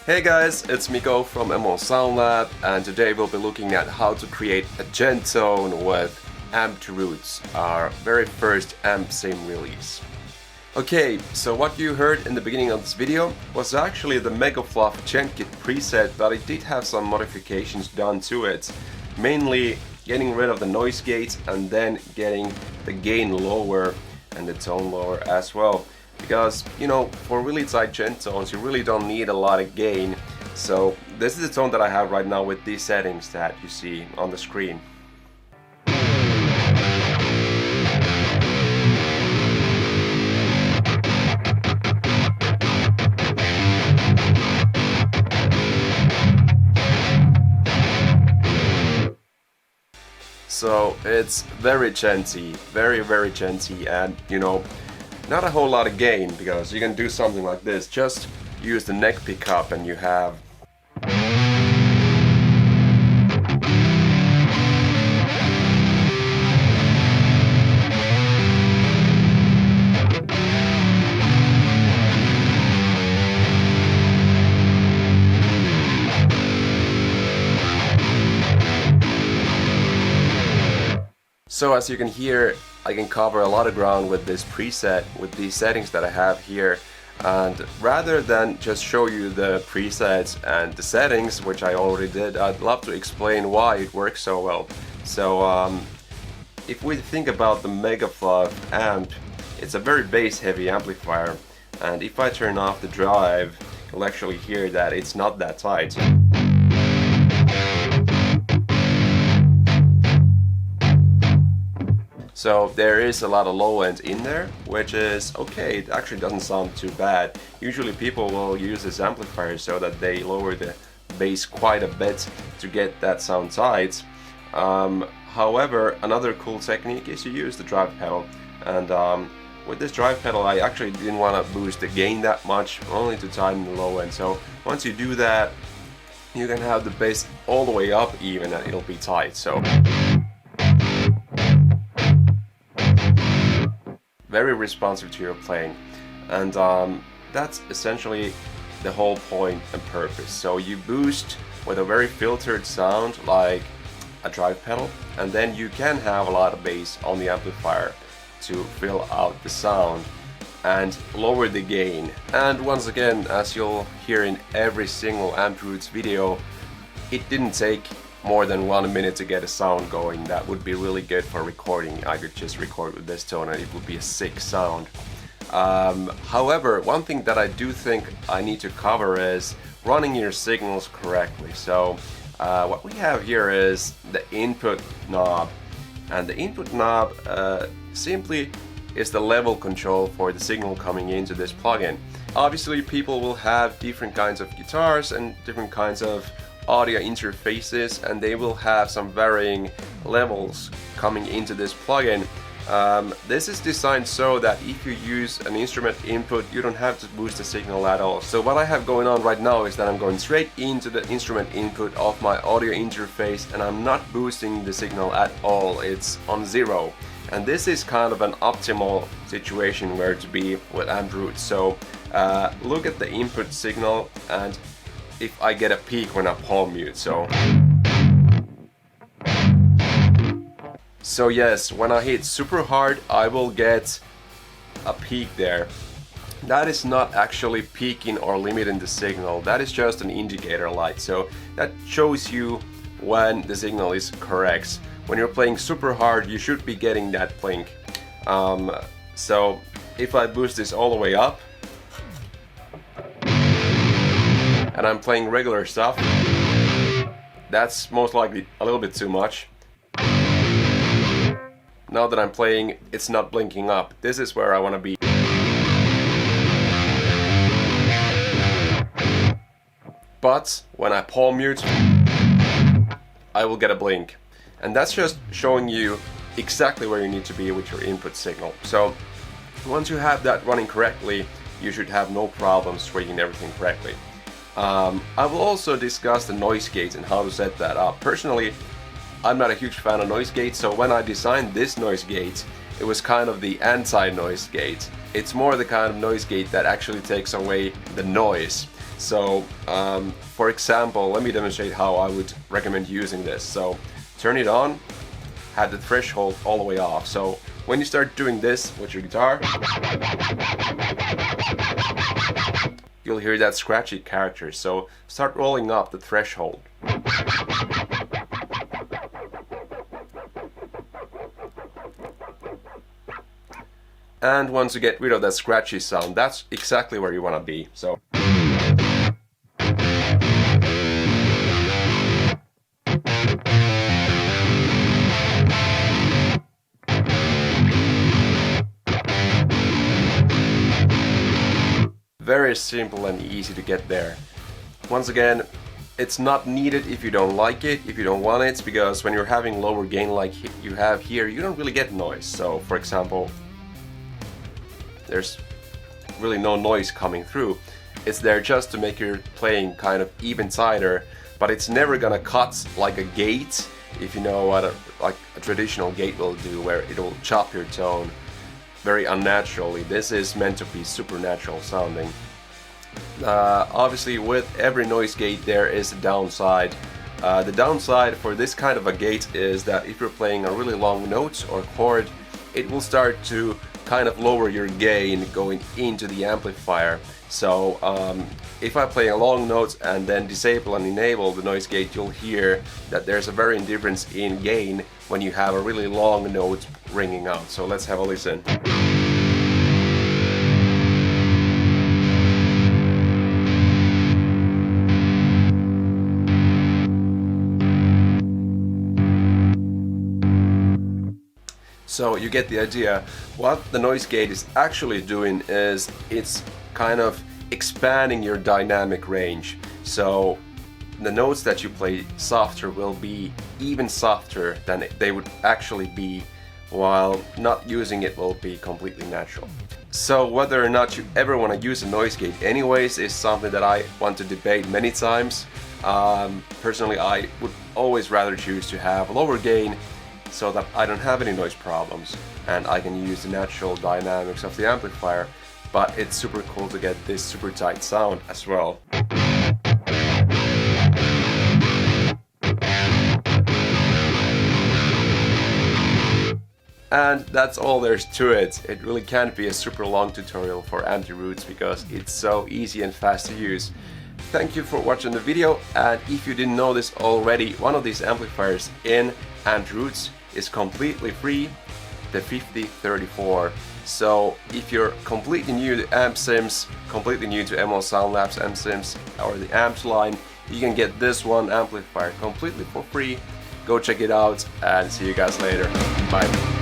Hey guys, it's Miko from MO Sound Lab, and today we'll be looking at how to create a djent tone with Amped Roots, our very first amp sim release. Okay, so what you heard in the beginning of this video was actually the Mega Fluff Djent Kit preset, but it did have some modifications done to it. Mainly getting rid of the noise gates and then getting the gain lower and the tone lower as well. Because, you know, for really tight djent tones you really don't need a lot of gain. So this is the tone that I have right now with these settings that you see on the screen. So it's very djenty, very djenty, and you know, not a whole lot of gain, because you can do something like this. Just use the neck pickup and you have So as you can hear, I can cover a lot of ground with this preset, with these settings that I have here. And rather than just show you the presets and the settings, which I already did, I'd love to explain why it works so well. So if we think about the Mega Fluff amp, it's a very bass heavy amplifier, and if I turn off the drive, you'll actually hear that it's not that tight. So there is a lot of low end in there, which is okay. It actually doesn't sound too bad. Usually people will use this amplifier so that they lower the bass quite a bit to get that sound tight. However, another cool technique is to use the drive pedal. And with this drive pedal I actually didn't want to boost the gain that much, only to tighten the low end. So once you do that, you can have the bass all the way up even and it'll be tight. So very responsive to your playing, and that's essentially the whole point and purpose. So you boost with a very filtered sound like a drive pedal, and then you can have a lot of bass on the amplifier to fill out the sound and lower the gain. And once again, as you'll hear in every single Amped Roots video, it didn't take more than 1 minute to get a sound going. That would be really good for recording. I could just record with this tone and it would be a sick sound. However, one thing that I do think I need to cover is running your signals correctly. So what we have here is the input knob, and the input knob simply is the level control for the signal coming into this plugin. Obviously people will have different kinds of guitars and different kinds of audio interfaces, and they will have some varying levels coming into this plugin. This is designed so that if you use an instrument input, you don't have to boost the signal at all. So what I have going on right now is that I'm going straight into the instrument input of my audio interface, and I'm not boosting the signal at all. It's on 0. And this is kind of an optimal situation where to be with Amped Roots. So look at the input signal, and if I get a peak when I palm mute. So yes, when I hit super hard I will get a peak there. That is not actually peaking or limiting the signal, that is just an indicator light. So that shows you when the signal is correct. When you're playing super hard you should be getting that blink. So if I boost this all the way up and I'm playing regular stuff, that's most likely a little bit too much. Now that I'm playing, it's not blinking up. This is where I want to be. But when I palm mute, I will get a blink. And that's just showing you exactly where you need to be with your input signal. So once you have that running correctly, you should have no problems treating everything correctly. I will also discuss the noise gates and how to set that up. Personally, I'm not a huge fan of noise gates, so when I designed this noise gate, it was kind of the anti-noise gate. It's more the kind of noise gate that actually takes away the noise. So for example, let me demonstrate how I would recommend using this. So turn it on, have the threshold all the way off. So when you start doing this with your guitar, you'll hear that scratchy character. So start rolling up the threshold. And once you get rid of that scratchy sound, that's exactly where you want to be. So very simple and easy to get there. Once again, it's not needed if you don't like it, if you don't want it, because when you're having lower gain like you have here, you don't really get noise. So for example, there's really no noise coming through. It's there just to make your playing kind of even tighter, but it's never gonna cut like a gate, if you know what like a traditional gate will do, where it'll chop your tone very unnaturally. This is meant to be supernatural sounding. Obviously with every noise gate there is a downside. The downside for this kind of a gate is that if you're playing a really long note or chord, it will start to kind of lower your gain going into the amplifier. So if I play a long note and then disable and enable the noise gate, you'll hear that there's a very difference in gain when you have a really long note ringing out. So let's have a listen. So you get the idea. What the noise gate is actually doing is it's kind of expanding your dynamic range. So the notes that you play softer will be even softer than they would actually be, while not using it will be completely natural. So whether or not you ever want to use a noise gate anyways is something that I want to debate many times. Personally, I would always rather choose to have lower gain so that I don't have any noise problems and I can use the natural dynamics of the amplifier, but it's super cool to get this super tight sound as well. And that's all there's to it. It really can't be a super long tutorial for anti-roots because it's so easy and fast to use. Thank you for watching the video, and if you didn't know this already, one of these amplifiers in anti-roots is completely free, the 5034. So if you're completely new to amp sims, completely new to ML Sound Labs amp sims or the amps line, you can get this one amplifier completely for free. Go check it out and see you guys later. Bye.